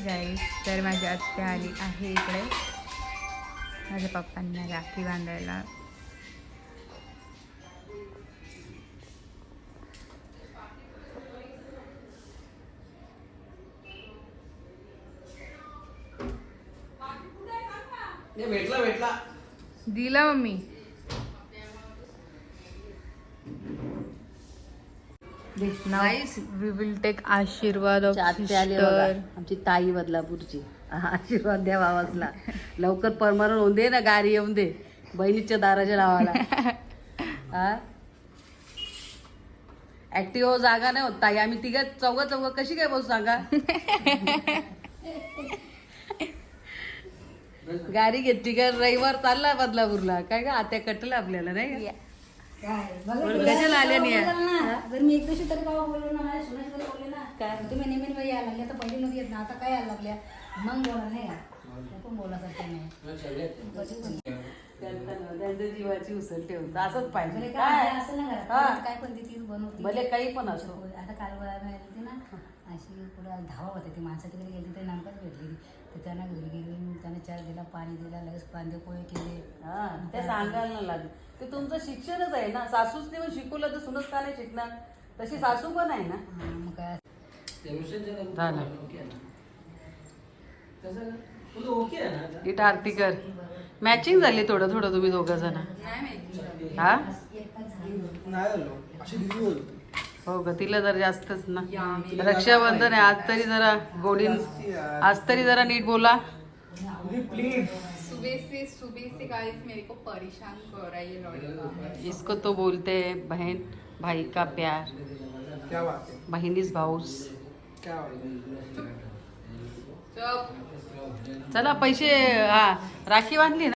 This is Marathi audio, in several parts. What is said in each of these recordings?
गाईस, तर माझी आत्या आली आहे इकडे माझ्या पप्पांना राखी बांधायला. भेटला दिला मम्मी. वी विल टेक आशीर्वाद ऑफ सिस्टर. आमची ताई बदलापूरची. आशीर्वाद द्या बाबासला. लवकर परमनंट होऊन दे ना, गाडी येऊन दे बहिणीच्या दाराच्या नावाला. हा ऍक्टिव्ह जागा नाही होत ताई. आम्ही तिघ चौघ कशी काय बसू सांगा. गाडी घेतली का रविवार चालला बदलापूरला. काय का आत्या कटलं आपल्याला नाही का. कशाला आल्या नाही. जर मी एक दिवशी तरी बाबा बोललो ना, माझ्या सुनाची तरी बोलले ना, काय तुम्ही नेहमी यायला लागले तर पहिले नव्हती येत ना, आता काय यायला लागल्या मग बोला नाही का पण बोलासारखं नाही. त्यांच्या जीवाची उचल ठेवून असंच पाहिजे. काय असं ना घरात काय पण ती बनवते भले काही पण असो. आता काल होती ना अशी पुढं धावा होते ती माणसं तिकडे गेली तर नामकाच भेटली. तर त्यांना घरी गेली, त्यांना चहा दिला, पाणी दिला, लगेच कांदे पोहे केले. हा ते सांगायला नाही लागेल. ते तुमचं शिक्षणच आहे ना. सासूच नाही शिकवलं तर सुनच का नाही शिकणार. तशी सासू पण आहे ना. मग काय इट आरती कर. मॅचिंग झाली थोडं थोडं तुम्ही दोघं जण. हा हो ग, तिला जरा जास्तच ना. रक्षाबंधन आहे आज, तरी जरा गोडीन, आज तरी जरा नीट बोला. सुबह से गाइस मेरे को परेशान कर रहा है ये लड़का. इसको तो बोलते हैं बहन भाई का प्यार. क्या बात है. बहिणीच भाऊस. क्या बात चुप. चला पैसे. हा राखी बांधली ना.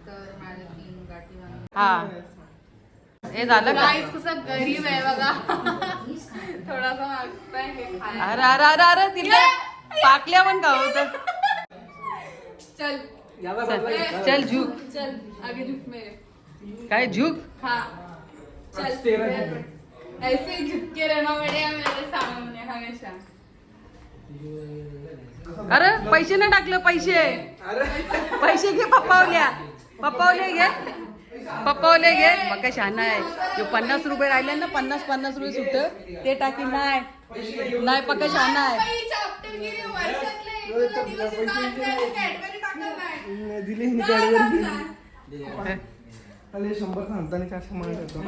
तर माझ्या 3 गाठी बांधल्या. हा हे झालं का. गाईस कसा गरीब आहे बघा. थोडासा मागताय हे खायला. अरे अरे अरे अरे तिला पाकल्या पण का होत. चल चल झुक. चल आगे झुक मेरे. काय झुक. हाँ चल. ऐसे ही झुक के रहना पड़ेगा मेरे सामने हमेशा. अरे पैसे नाही टाकलं. पैसे घे. पप्पावले घे. मग काय शहाणा आहे. 50 रुपये राहिले ना, 50 रुपये सुट ते टाकी. नाही पक्का शहाणा आहे. दिली 100 सांगताना काय म्हणतो.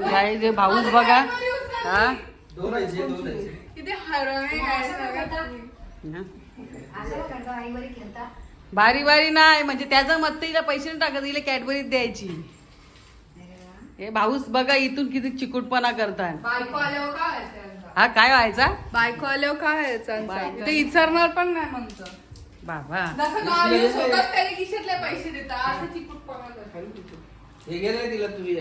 काय जे भाऊच बघा. हा किती हरवणे आईवरी खेळता. बारी नाही म्हणजे त्याचं मत तिला पैसे नाही टाकत. तिला कॅडबरीत द्यायची. हे भाऊच बघा इथून किती चिकुटपणा करतात. बायको आल्यावर काय व्हायचं. हा काय व्हायचा. बायको आल्यावर काय व्हायचं ते विचारणार पण नाही म्हणतो बाबा. जसं गावी स्वतःच त्याला खिशातले पैसे देतात असं चिकूटपणा करतात. हे गेलं तिला तुझी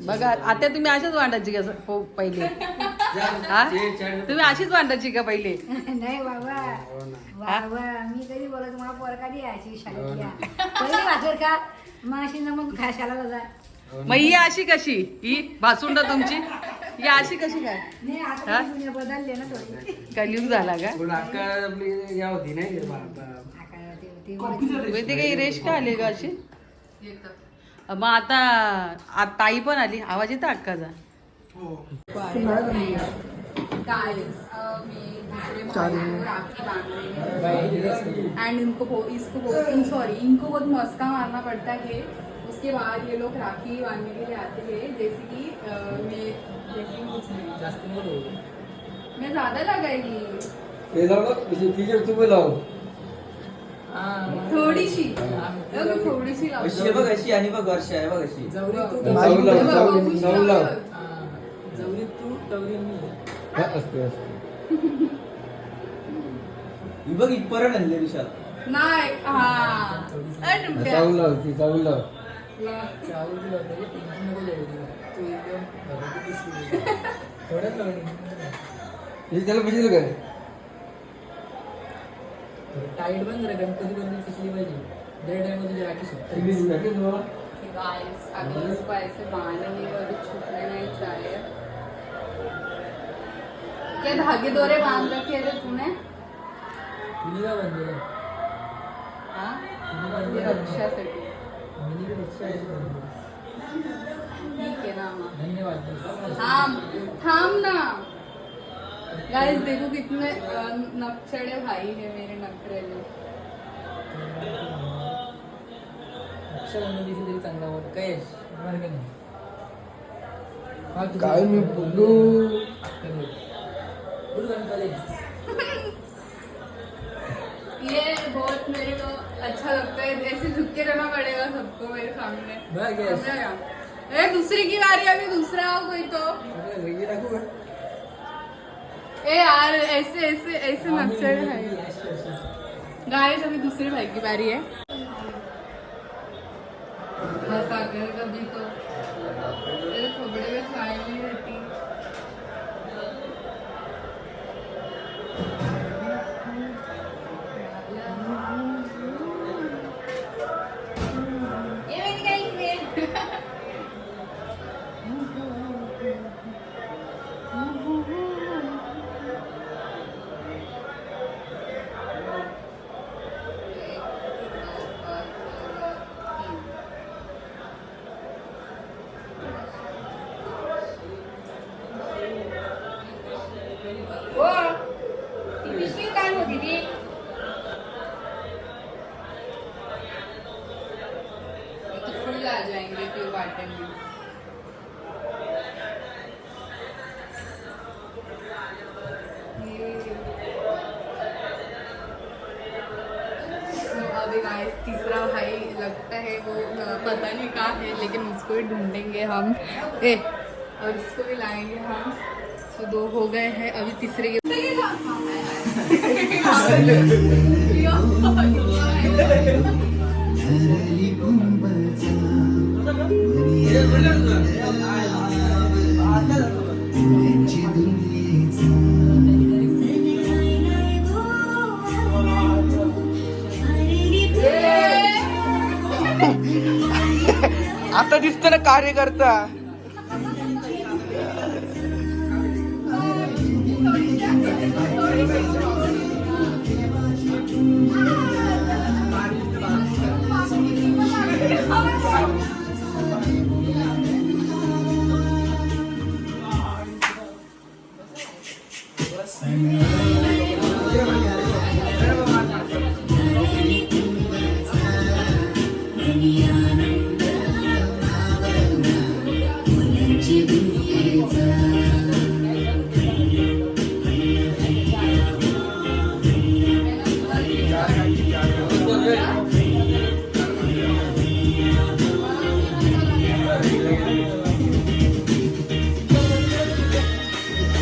बघा आता तुम्ही अशीच वाटायची का पहिले. हा तुम्ही अशीच वाटायची का पहिले. नाही बाबा मी कधी बोलत मला पोर कधी यायची शाळेतल्या पहिली वाचर का मग अशी ना मग शाळेला जा. मग ही अशी कशी. ही भासुंड तुमची ही अशी कशी काय. नाही आता दुनिया बदलले ना थोडी. कलियुग झाला का. या होती नाही ते काही रेश का आली का अशी. मग आता ताई पण आली. आवाज येतो अक्काचा. एंड इनको बहुत मस्का मारना पड़ता है. उसके बाद ये लोग राखी बांधने के लिए आते हैं. जैसे कि कुछ नहीं. मैं ज्यादा लगाएगी थोडीशी अशी बघ. अशी आणि बघ वर्ष आहे बघ. अशी बघ इथपर्यंत आणले विशाल. नाही. त्याला पैसे काय टाईट बंद गणपती बंद कसली पाहिजे. गाइस अभी इसको ऐसे बांधेंगे और छूटने नहीं चाहिए। क्या धागे दोरे बांध रखे थे तूने? हाँ ये रक्षासाठी ठीक है ना माँ, थाम ना। गाइस देखो कितने नक्शड़े भाई है मेरे नखरेले। काय मी बोलू ये बहुत मेरे को अच्छा लगता है, ऐसे झुक के रहना पड़ेगा सबको मेरे सामने। ए दूसरी की बारी, अभी दूसरा हो कोई तो। ए यार ऐसे ऐसे ऐसे नक्शे है। गाइस अभी दूसरे भाई की बारी है। बस अगर कभी तो तेरे खोपड़े में स्माइल नहीं रहती। ये मेरी गाइस है। वो पिशवी काय होती ती? तो फुल आ जाएंगे फिर बांटेंगे। तो अभी गाइस तीसरा भाई लगता है वो पता नहीं कहाँ है, लेकिन उसको ही ढूंढेंगे हम। और इसको भी लाएंगे हम। तो 2 हो गए हैं, अभी तीसरे के आता दिसतं ना कार्यकर्ता.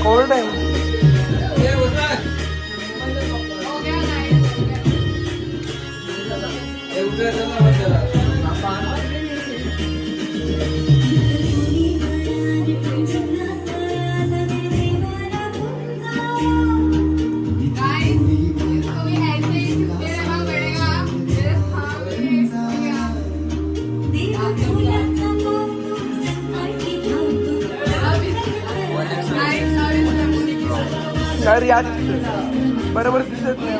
कोल्ड आहे. हो गया गाइस, इसको भी ऐसे ही झुके रहना पड़ेगा। मेरे सामने सर याद बरोबर दिसत नाही.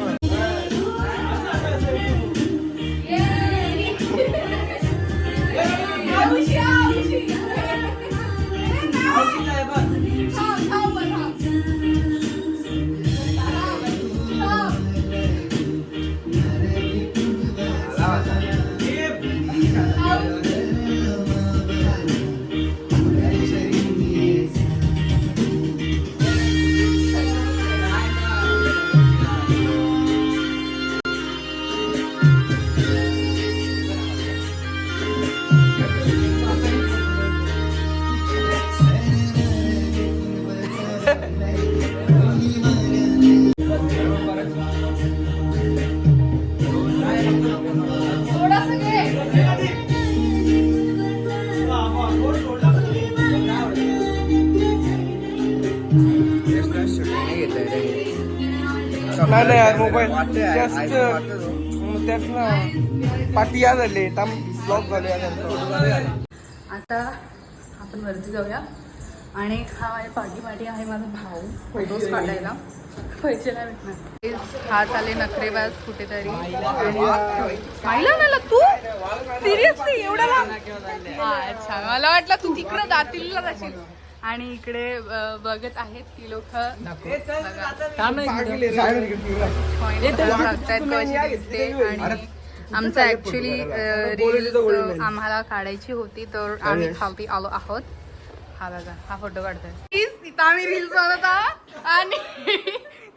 थोड़ा सा गए। नाही यार मोबाईल जास्त त्याच ना पार्टी या झाले ब्लॉग झाले आता आपण वरती जाऊया आणि हा माझ्या पाठी आहे माझा भाऊ फोटोज काढायला पैसे नाही भेटणार. हात आले नखरेबाज कुठेतरी. पाहिलं ना तू सिरियसली एवढा लांब? अच्छा मला वाटलं तू तिकडं दातीला जाशील. आणि इकडे बघत आहेत ती लोक दिसते. आणि आमचं ऍक्च्युली रील आम्हाला काढायची होती तर आम्ही खालती आलो आहोत. हा बघा हा फोटो काढतोय तिथं आम्ही रील्स बनवत आहोत. आणि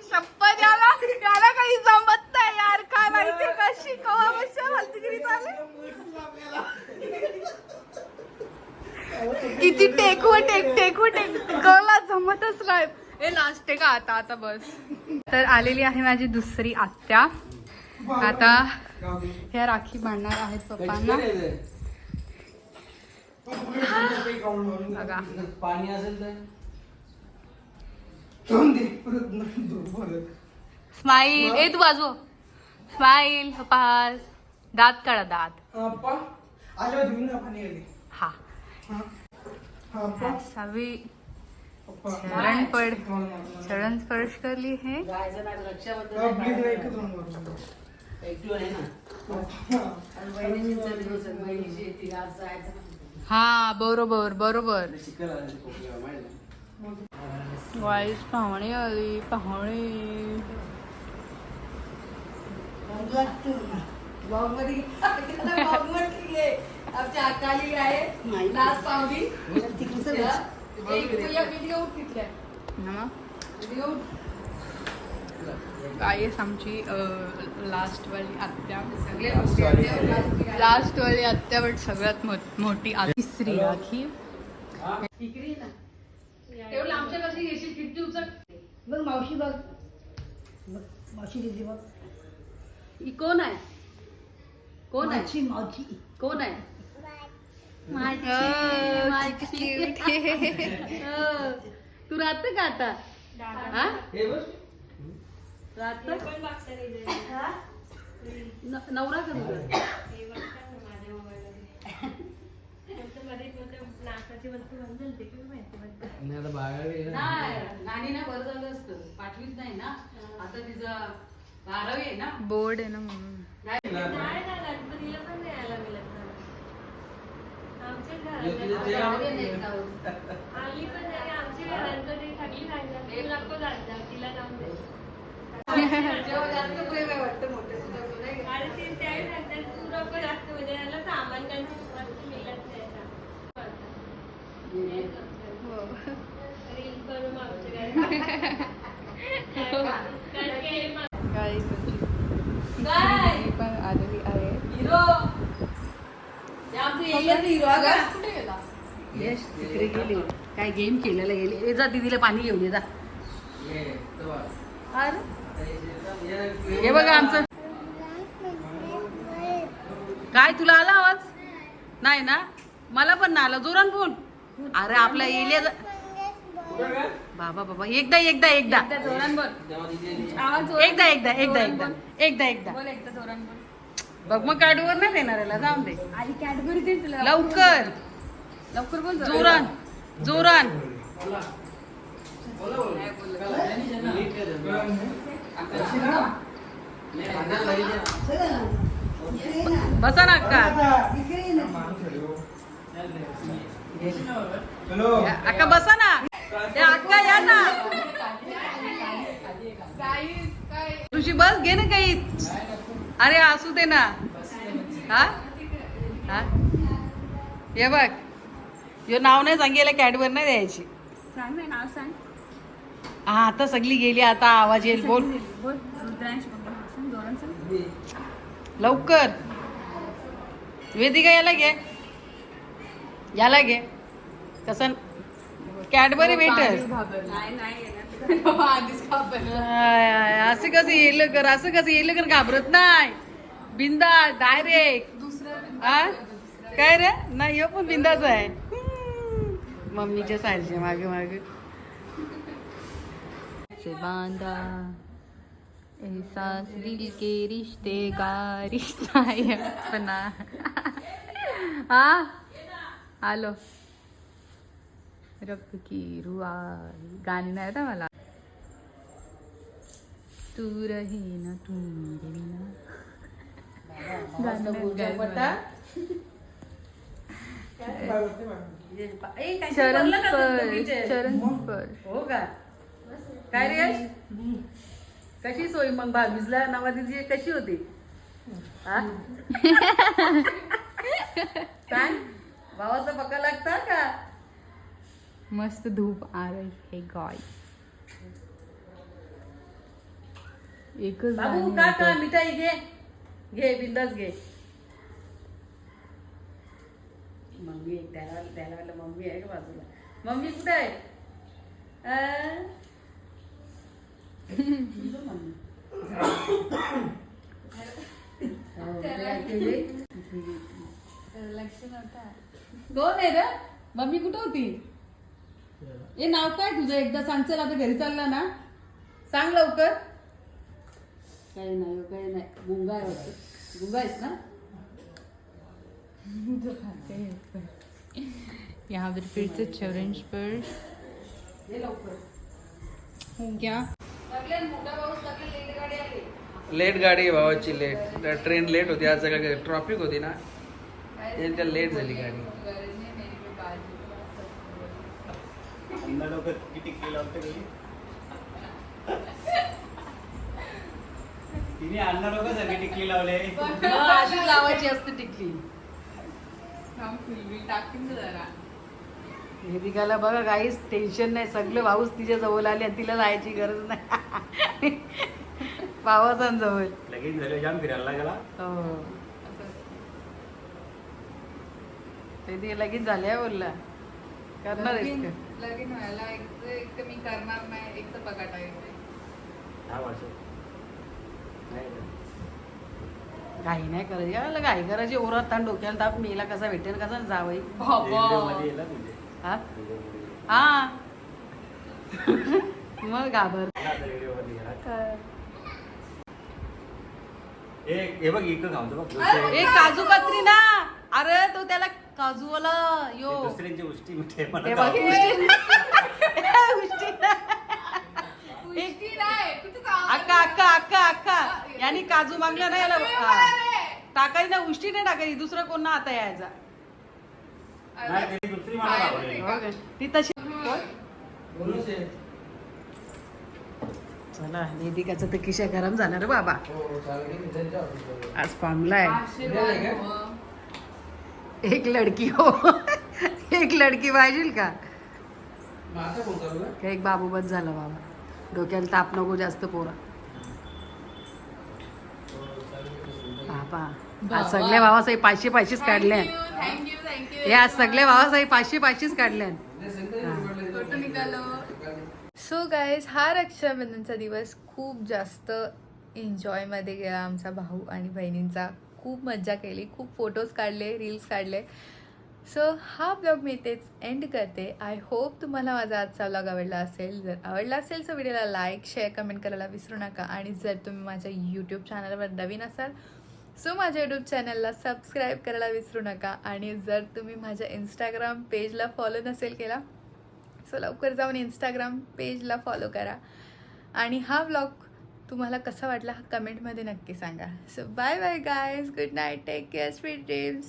शपथ याला काही जमत नाही यार. काय माहिती कशी कवा बसच्या फालतूगिरी चालू. किती टेक कला जमतच नाही. हे लास्ट आहे का आता बस. तर आलेली आहे माझी दुसरी आत्या. आता ह्या राखी बांधणार आहेत पप्पांना. बघा पाणी असेल तर स्माईल. ए तू वाजव स्माईल. पप्पा दात काढा दात. हा सभी चरण स्पर्श कर ली है. हा बरोबर वाईस पाहुणे आली पाहुणे. आमच्या अकाली आहे लास्ट पाहुणी. गाईस आमची लास्ट वाली आत्या बट सगळ्यात मोठी तिसरी राखी. बघ मावशी बघ मावशी दिदी बघ. कोण आहे मावशी मावशी कोण आहे? तू राहत का आता? नवरा का तुझा? नानी ना बरं झालं असतं पाठवीत नाही ना. आता तिचा 12वी आहे ना. बोर्ड आहे ना म्हणून. पण आलेली आहे. तिकडे गेले काय गेम खेळायला गेले. जा दीदीला पाणी घेऊन ये जा. हे बघा आमचं काय. तुला आला आवाज नाही ना? मला पण ना आला. जोरान बोल. अरे आपला येले बाबा एकदा जोरान बोल. एकदा बघ मग कॅडवर नाही देणार याला. जाऊन दे आणि कॅडबरी दे तुला. लवकर बोल. जोरान बसा ना अक्का. अक्का बसा ना. अक्का या ना. तुझी बस घे ना काही. अरे असू दे ना. हा हे बघ यो नाव नाही सांगेल कॅडवर नाही द्यायची. सांग ना नाव सांग. हा आता सगळी गेली. आता आवाज येईल. बोल रुद्रांश सांग. जोरान सांग. लवकर. वेदिका याला घे कसं कॅडबरी भेटल. असं कसं येलं कर घाबरत नाही. बिंदा डायरेक्ट. हा काय रे नाही पण बिंदाच आहे. मम्मीच्या साईडच्या मागे बांधा एहसास दिल के रिश्ते का रिश्ता है अपना. हा आलो. रब की रुआ गाणी नाही येत मला. तू रही ना तू मेरे बिना. गाणं नाही गायत मला. चरण स्पर्श. हो का काय रे कशी सोय मग भाभीजला नवादीची कशी होती हा? सांग भावाचा पक्का लागता का मस्त धूप आ रही है गाय. एकच बाबू गाणं का येतं. मिठाई घे घे बिंदास घे. मम्मी त्याला त्याला मम्मी आहे का बाजूला मम्मी कुठे आहे मम्मी लक्ष नव्हता. कोण आहे रे मम्मी कुठं होती हे नाव काय तुझं एकदा सांग चल आता घरी चालला ना सांग लवकर काही नाही गुंगा आहे वाटतं गुंगा आहेस ना यहाँ पर फिर से चरण स्पर्श ये लवकर हो गया. मोठा पाऊस लागले लेट गाडी आली लेट गाडी आहे भावाची लेट ट्रेन लेट होती आज सगळं ट्रॉफिक होती ना त्या लेट झाली गाडी. तिने अण्णा लोक सगळी टिकली लावले. अशी लावायची असते टिकली टाकून जरा. वेदिकाला बघा काहीच टेन्शन नाही सगळे भाऊच तिच्या जवळ आले आणि तिला जायची गरज नाही भावाचा जवळ लगेच झालं जाम फिरायला गेला. हो ते लगेच झाले बोलला करणार आहेस का लगीन व्हायला एक तर मी करणार नाही एक तर पगाटा येते. 10 वर्ष नाही घाई नाही करायची याला घाई करायची ओरात ताण डोक्याला ताप मेला कसा भेटेल कसा जावई मध्ये येला तुझे हा हा मग घाबर हे बघ इकडं खाऊन बघ ए काजू कतरी ना अरे तो त्याला काजूवाला यो दुसऱ्यांची उष्टी मिठे हे मला बघ, उष्टी उष्टी नाही, किती काव- अक्का अक्का अक्का अक्का यांनी काजू मागला नाही याला टाकायची ना उष्टी नाही टाकायची दुसरा कोण ना आता यायचा नाही ते दुसरी मला आवडली. हो का? ती तशी चला वेदिकाचं तर किशा गरम झाला रे बाबा आज पामलाय आशीर्वाद हो. एक लडकी हो एक लडकी पाहिजे का एक बाबू बस झाला बाबा डोक्याला ताप नको जास्त पोरा बाबा आज सगळे भावासाहेब 500 काढल्या Thank you. हे आज सगळे भावासाहेब 500 काढल्या फोटो निघालो. सो गाईज हा रक्षाबंधनचा दिवस खूप जास्त एन्जॉयमध्ये गेला आमचा भाऊ आणि बहिणींचा. खूप मज्जा केली, खूप फोटोज काढले, रील्स काढले. सो हा ब्लॉग मी इथेच एंड करते. आय होप तुम्हाला माझा आजचा ब्लॉग आवडला असेल. जर आवडला असेल तर व्हिडिओला लाईक शेअर कमेंट करायला विसरू नका. आणि जर तुम्ही माझ्या यूट्यूब चॅनलवर नवीन असाल सो माझ्या यूट्यूब चॅनलला सबस्क्राईब करायला विसरू नका. आणि जर तुम्ही माझ्या इंस्टाग्राम पेजला फॉलो नसेल केला सो लवकर जाऊन इंस्टाग्राम पेजला फॉलो करा. आणि हा ब्लॉग तुम्हाला कसा वाटला कमेंटमध्ये नक्की सांगा. So bye bye guys, good night, take care, sweet dreams.